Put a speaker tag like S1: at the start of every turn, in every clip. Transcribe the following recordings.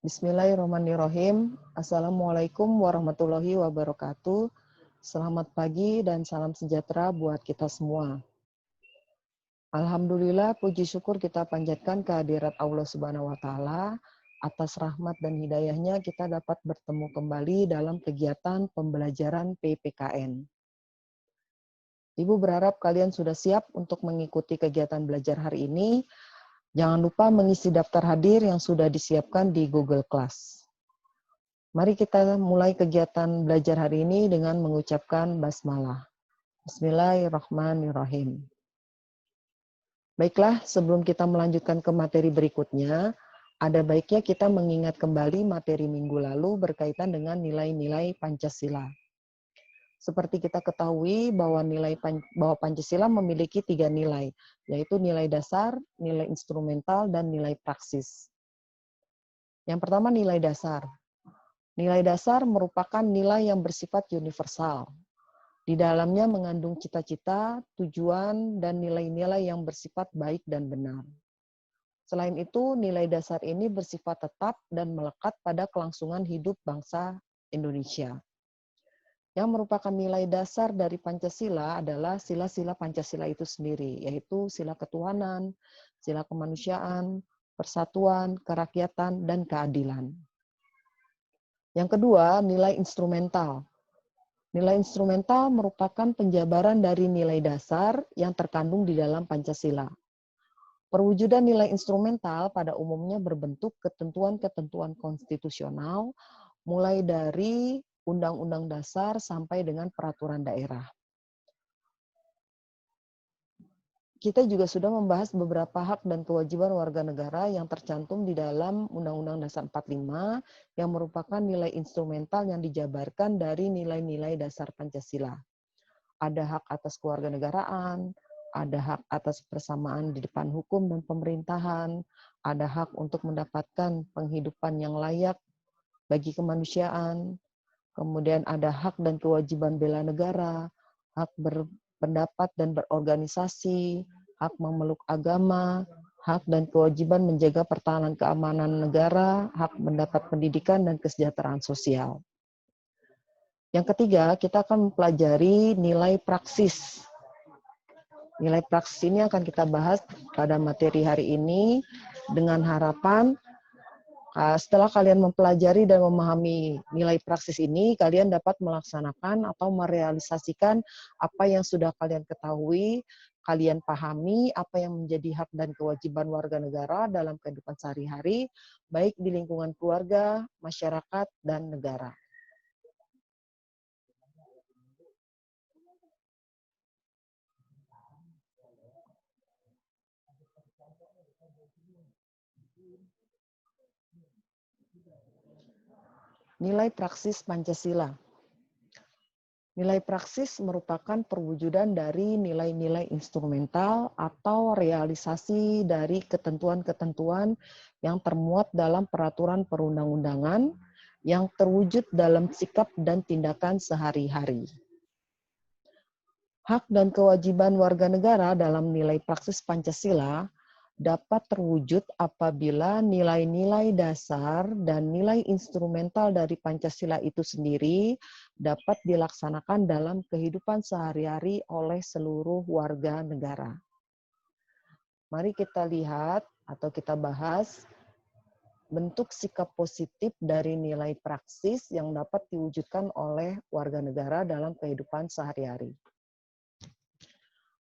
S1: Bismillahirrahmanirrahim. Assalamualaikum warahmatullahi wabarakatuh. Selamat pagi dan salam sejahtera buat kita semua. Alhamdulillah, puji syukur kita panjatkan kehadirat Allah Subhanahu wa Ta'ala. Atas rahmat dan hidayahnya kita dapat bertemu kembali dalam kegiatan pembelajaran PPKN. Ibu berharap kalian sudah siap untuk mengikuti kegiatan belajar hari ini. Jangan lupa mengisi daftar hadir yang sudah disiapkan di Google Class. Mari kita mulai kegiatan belajar hari ini dengan mengucapkan basmalah. Bismillahirrahmanirrahim. Baiklah, sebelum kita melanjutkan ke materi berikutnya, ada baiknya kita mengingat kembali materi minggu lalu berkaitan dengan nilai-nilai Pancasila. Seperti kita ketahui bahwa Pancasila memiliki 3 nilai, yaitu nilai dasar, nilai instrumental, dan nilai praksis. Yang pertama nilai dasar. Nilai dasar merupakan nilai yang bersifat universal. Di dalamnya mengandung cita-cita, tujuan, dan nilai-nilai yang bersifat baik dan benar. Selain itu, nilai dasar ini bersifat tetap dan melekat pada kelangsungan hidup bangsa Indonesia. Yang merupakan nilai dasar dari Pancasila adalah sila-sila Pancasila itu sendiri, yaitu sila ketuhanan, sila kemanusiaan, persatuan, kerakyatan, dan keadilan. Yang kedua, nilai instrumental. Nilai instrumental merupakan penjabaran dari nilai dasar yang terkandung di dalam Pancasila. Perwujudan nilai instrumental pada umumnya berbentuk ketentuan-ketentuan konstitusional, mulai dari Undang-Undang Dasar sampai dengan peraturan daerah. Kita juga sudah membahas beberapa hak dan kewajiban warga negara yang tercantum di dalam Undang-Undang Dasar 45 yang merupakan nilai instrumental yang dijabarkan dari nilai-nilai dasar Pancasila. Ada hak atas kewarganegaraan, ada hak atas persamaan di depan hukum dan pemerintahan, ada hak untuk mendapatkan penghidupan yang layak bagi kemanusiaan, kemudian ada hak dan kewajiban bela negara, hak berpendapat dan berorganisasi, hak memeluk agama, hak dan kewajiban menjaga pertahanan keamanan negara, hak mendapat pendidikan dan kesejahteraan sosial. Yang ketiga, kita akan mempelajari nilai praksis. Nilai praksis ini akan kita bahas pada materi hari ini dengan harapan setelah kalian mempelajari dan memahami nilai praksis ini, kalian dapat melaksanakan atau merealisasikan apa yang sudah kalian ketahui, kalian pahami, apa yang menjadi hak dan kewajiban warga negara dalam kehidupan sehari-hari, baik di lingkungan keluarga, masyarakat, dan negara. Nilai praksis Pancasila. Nilai praksis merupakan perwujudan dari nilai-nilai instrumental atau realisasi dari ketentuan-ketentuan yang termuat dalam peraturan perundang-undangan yang terwujud dalam sikap dan tindakan sehari-hari. Hak dan kewajiban warga negara dalam nilai praksis Pancasila dapat terwujud apabila nilai-nilai dasar dan nilai instrumental dari Pancasila itu sendiri dapat dilaksanakan dalam kehidupan sehari-hari oleh seluruh warga negara. Mari kita lihat atau kita bahas bentuk sikap positif dari nilai praksis yang dapat diwujudkan oleh warga negara dalam kehidupan sehari-hari.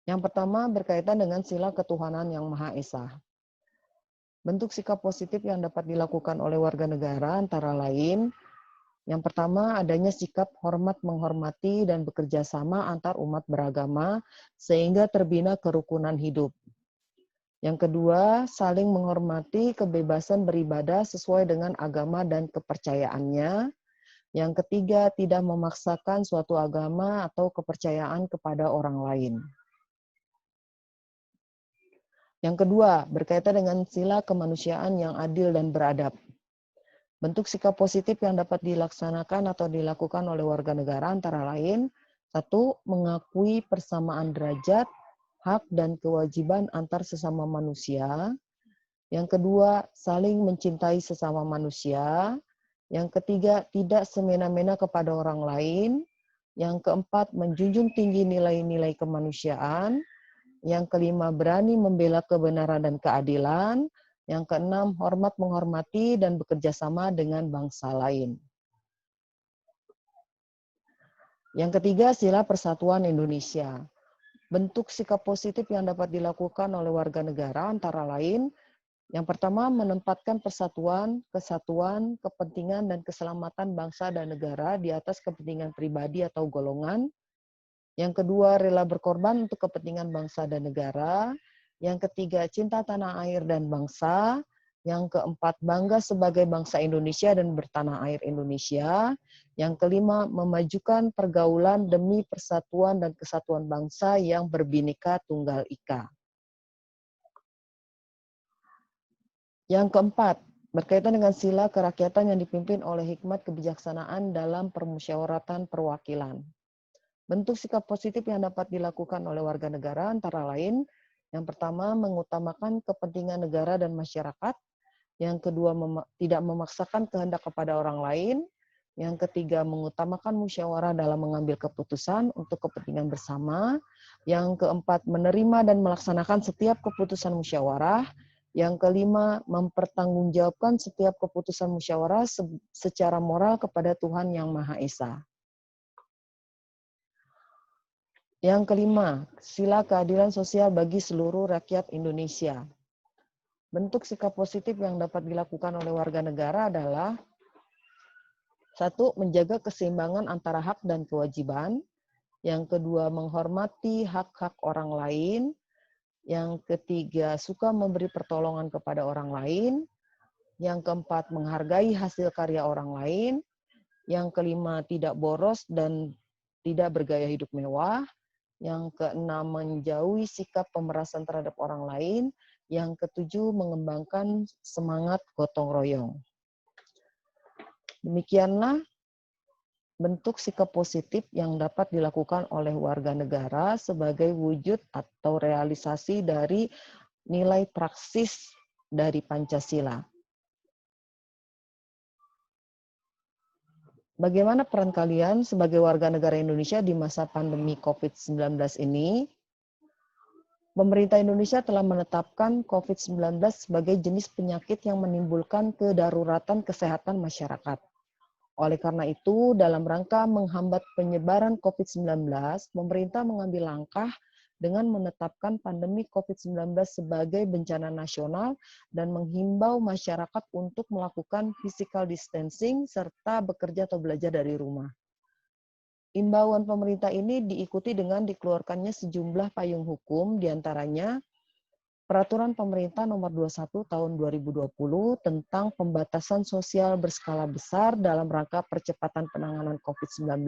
S1: Yang pertama berkaitan dengan sila ketuhanan yang Maha Esa. Bentuk sikap positif yang dapat dilakukan oleh warga negara antara lain, yang pertama adanya sikap hormat menghormati dan bekerja sama antar umat beragama sehingga terbina kerukunan hidup. Yang kedua, saling menghormati kebebasan beribadah sesuai dengan agama dan kepercayaannya. Yang ketiga, tidak memaksakan suatu agama atau kepercayaan kepada orang lain. Yang kedua, berkaitan dengan sila kemanusiaan yang adil dan beradab. Bentuk sikap positif yang dapat dilaksanakan atau dilakukan oleh warga negara antara lain, satu, mengakui persamaan derajat, hak dan kewajiban antar sesama manusia. Yang kedua, saling mencintai sesama manusia. Yang ketiga, tidak semena-mena kepada orang lain. Yang keempat, menjunjung tinggi nilai-nilai kemanusiaan. Yang kelima, berani membela kebenaran dan keadilan. Yang keenam, hormat menghormati dan bekerja sama dengan bangsa lain. Yang ketiga, sila persatuan Indonesia. Bentuk sikap positif yang dapat dilakukan oleh warga negara antara lain, yang pertama, menempatkan persatuan, kesatuan, kepentingan, dan keselamatan bangsa dan negara di atas kepentingan pribadi atau golongan. Yang kedua, rela berkorban untuk kepentingan bangsa dan negara. Yang ketiga, cinta tanah air dan bangsa. Yang keempat, bangga sebagai bangsa Indonesia dan bertanah air Indonesia. Yang kelima, memajukan pergaulan demi persatuan dan kesatuan bangsa yang berbineka tunggal ika. Yang keempat, berkaitan dengan sila kerakyatan yang dipimpin oleh hikmat kebijaksanaan dalam permusyawaratan perwakilan. Bentuk sikap positif yang dapat dilakukan oleh warga negara antara lain, yang pertama, mengutamakan kepentingan negara dan masyarakat. Yang kedua, tidak memaksakan kehendak kepada orang lain. Yang ketiga, mengutamakan musyawarah dalam mengambil keputusan untuk kepentingan bersama. Yang keempat, menerima dan melaksanakan setiap keputusan musyawarah. Yang kelima, mempertanggungjawabkan setiap keputusan musyawarah secara moral kepada Tuhan Yang Maha Esa. Yang kelima, sila keadilan sosial bagi seluruh rakyat Indonesia. Bentuk sikap positif yang dapat dilakukan oleh warga negara adalah: satu, menjaga keseimbangan antara hak dan kewajiban. Yang kedua, menghormati hak-hak orang lain. Yang ketiga, suka memberi pertolongan kepada orang lain. Yang keempat, menghargai hasil karya orang lain. Yang kelima, tidak boros dan tidak bergaya hidup mewah. Yang keenam, menjauhi sikap pemerasan terhadap orang lain. Yang ketujuh, mengembangkan semangat gotong royong. Demikianlah bentuk sikap positif yang dapat dilakukan oleh warga negara sebagai wujud atau realisasi dari nilai praksis dari Pancasila. Bagaimana peran kalian sebagai warga negara Indonesia di masa pandemi COVID-19 ini? Pemerintah Indonesia telah menetapkan COVID-19 sebagai jenis penyakit yang menimbulkan kedaruratan kesehatan masyarakat. Oleh karena itu, dalam rangka menghambat penyebaran COVID-19, pemerintah mengambil langkah dengan menetapkan pandemi COVID-19 sebagai bencana nasional dan menghimbau masyarakat untuk melakukan physical distancing serta bekerja atau belajar dari rumah. Imbauan pemerintah ini diikuti dengan dikeluarkannya sejumlah payung hukum, diantaranya Peraturan Pemerintah Nomor 21 Tahun 2020 tentang pembatasan sosial berskala besar dalam rangka percepatan penanganan COVID-19,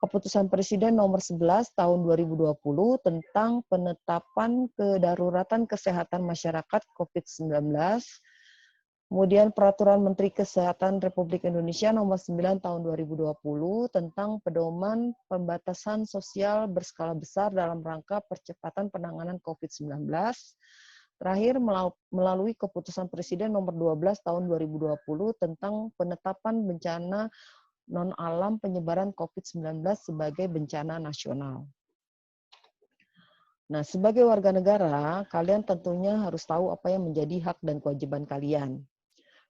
S1: Keputusan Presiden Nomor 11 Tahun 2020 tentang penetapan kedaruratan kesehatan masyarakat COVID-19, kemudian Peraturan Menteri Kesehatan Republik Indonesia Nomor 9 Tahun 2020 tentang pedoman pembatasan sosial berskala besar dalam rangka percepatan penanganan COVID-19. Terakhir, melalui Keputusan Presiden Nomor 12 Tahun 2020 tentang penetapan bencana non-alam penyebaran COVID-19 sebagai bencana nasional. Nah, sebagai warga negara, kalian tentunya harus tahu apa yang menjadi hak dan kewajiban kalian.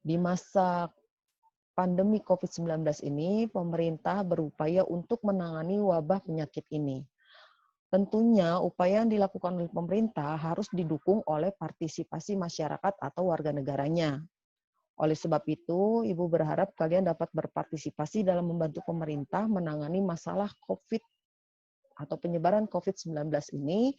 S1: Di masa pandemi COVID-19 ini, pemerintah berupaya untuk menangani wabah penyakit ini. Tentunya upaya yang dilakukan oleh pemerintah harus didukung oleh partisipasi masyarakat atau warga negaranya. Oleh sebab itu, Ibu berharap kalian dapat berpartisipasi dalam membantu pemerintah menangani masalah COVID atau penyebaran COVID-19 ini.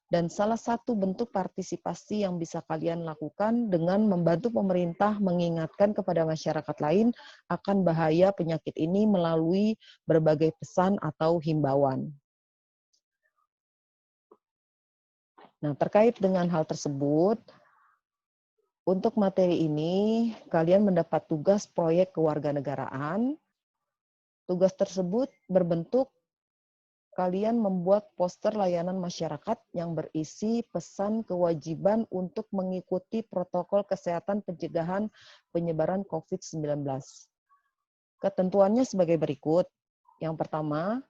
S1: Dan salah satu bentuk partisipasi yang bisa kalian lakukan dengan membantu pemerintah mengingatkan kepada masyarakat lain akan bahaya penyakit ini melalui berbagai pesan atau himbauan. Nah, terkait dengan hal tersebut, untuk materi ini kalian mendapat tugas proyek kewarganegaraan. Tugas tersebut berbentuk kalian membuat poster layanan masyarakat yang berisi pesan kewajiban untuk mengikuti protokol kesehatan pencegahan penyebaran COVID-19. Ketentuannya sebagai berikut. Yang pertama,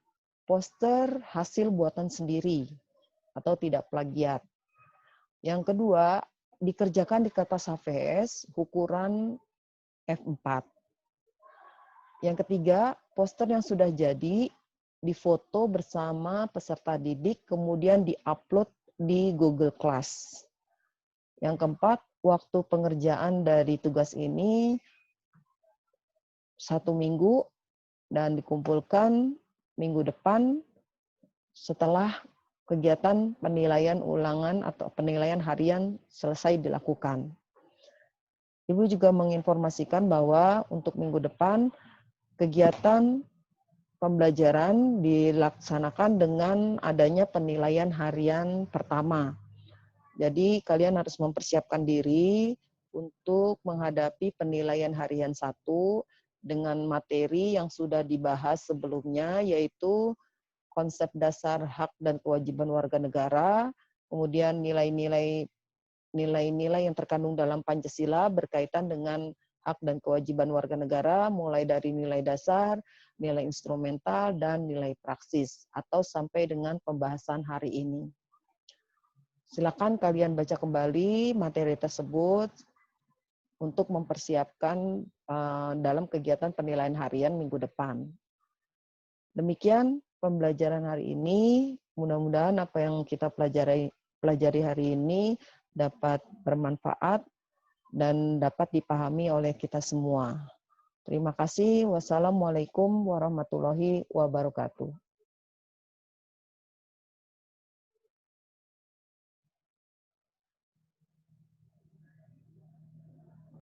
S1: poster hasil buatan sendiri atau tidak plagiat. Yang kedua, dikerjakan di kertas HVS ukuran F4. Yang ketiga, poster yang sudah jadi difoto bersama peserta didik, kemudian diupload di Google Class. Yang keempat, waktu pengerjaan dari tugas ini 1 minggu dan dikumpulkan minggu depan setelah kegiatan penilaian ulangan atau penilaian harian selesai dilakukan. Ibu juga menginformasikan bahwa untuk minggu depan kegiatan pembelajaran dilaksanakan dengan adanya penilaian harian pertama. Jadi kalian harus mempersiapkan diri untuk menghadapi penilaian harian 1 dengan materi yang sudah dibahas sebelumnya, yaitu konsep dasar hak dan kewajiban warga negara, kemudian nilai-nilai yang terkandung dalam Pancasila berkaitan dengan hak dan kewajiban warga negara, mulai dari nilai dasar, nilai instrumental, dan nilai praksis, atau sampai dengan pembahasan hari ini. Silakan kalian baca kembali materi tersebut untuk mempersiapkan dalam kegiatan penilaian harian minggu depan. Demikian pembelajaran hari ini. Mudah-mudahan apa yang kita pelajari hari ini dapat bermanfaat dan dapat dipahami oleh kita semua. Terima kasih. Wassalamualaikum warahmatullahi wabarakatuh.